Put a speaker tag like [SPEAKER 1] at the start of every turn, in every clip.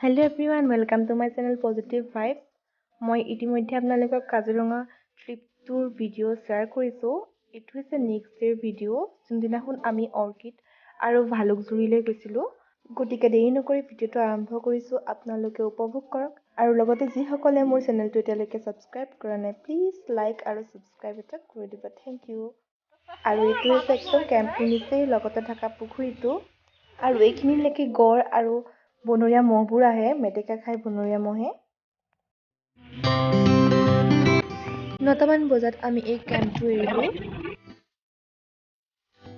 [SPEAKER 1] Hello everyone, welcome to my channel Positive Vibe. মই ইতিমধ্যে আপোনালোকক কাজিৰঙা ট্ৰিপটোৰ ভিডিঅ' শ্বেয়াৰ কৰিছোঁ। এইটো হৈছে নেক্সট ডেৰ ভিডিঅ' যোনদিনাখন আমি অৰ্কিড আৰু ভালুকজুৰিলৈ গৈছিলোঁ। গতিকে দেৰি নকৰি ভিডিঅ'টো আৰম্ভ কৰিছোঁ। আপোনালোকে উপভোগ কৰক আৰু লগতে যিসকলে মোৰ চেনেলটো এতিয়ালৈকে ছাবস্ক্ৰাইব কৰা নাই প্লিজ লাইক আৰু ছাবস্ক্ৰাইব এটা কৰি দিব। Thank you. আৰু এইটো হৈছে একদম কেম্পটোৰ নিচেই লগতে থকা পুখুৰীটো আৰু এইখিনিলৈকে গড় আৰু বনৰীয়া মহবোৰ আহে, মেটেকা খাই বনৰীয়া মহে। 9টামান বজাত আমি এই কেম্পটো এৰিলোঁ।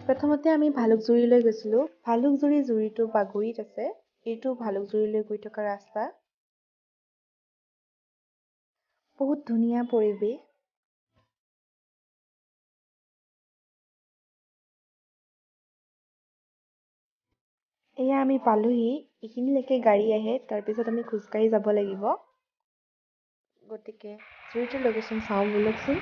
[SPEAKER 1] প্ৰথমতে আমি ভালুকজুৰিলৈ গৈছিলোঁ। ভালুকজুৰি জুৰিটো বাগৰিত আছে। এইটো ভালুকজুৰিলৈ গৈ থকা ৰাস্তা। বহুত ধুনীয়া পৰিৱেশ। এয়া আমি পালোহি। এইখিনিলৈকে গাড়ী আহে, তাৰপিছত আমি খোজকাঢ়ি যাব লাগিব। গতিকে জুৰিটোৰ লোকেশ্যন চাওঁ বলকচোন।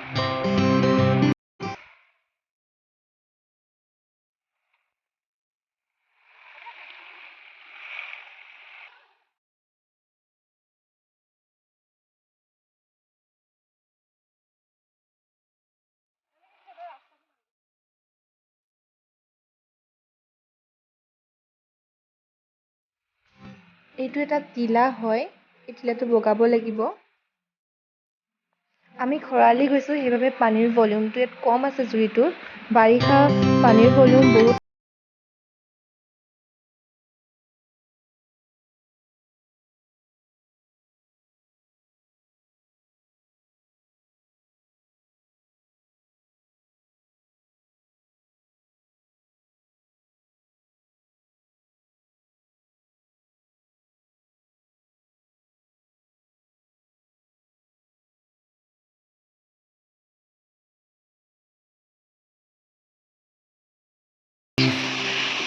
[SPEAKER 1] এইটো এটা টিলা হয়, এই টিলাটো বগাব লাগিব। আমি খৰালি গৈছোঁ, সেইবাবে পানীৰ ভলিউমটো ইয়াত কম আছে জুৰিটোত। বাৰিষা পানীৰ ভলিউম বহুত।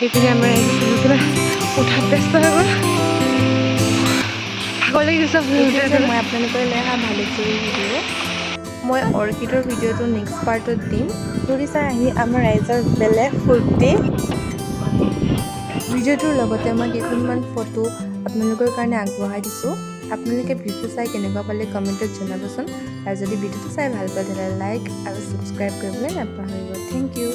[SPEAKER 1] সেইপিনে আমাৰ উঠাত ব্যস্ত হৈ গ'ল। ভাগৰ লাগি গৈছে। মই আপোনালোকৰ লৈ অহা ভালুকজুৰিৰ ভিডিঅ'। মই অৰ্কিডৰ ভিডিঅ'টো নেক্সট পাৰ্টত দিম। ঘূৰি চাই আহি আমাৰ ৰাইজৰ বেলেগ ফূৰ্তি। ভিডিঅ'টোৰ লগতে মই কেইখনমান ফটো আপোনালোকৰ কাৰণে আগবঢ়াই দিছোঁ। আপোনালোকে ভিডিঅ'টো চাই কেনেকুৱা পালে কমেণ্টত জনাবচোন। আৰু যদি ভিডিঅ'টো চাই ভাল পায় তেতিয়াহ'লে লাইক আৰু ছাবস্ক্ৰাইব কৰিবলৈ নাপাহৰিব। Thank U.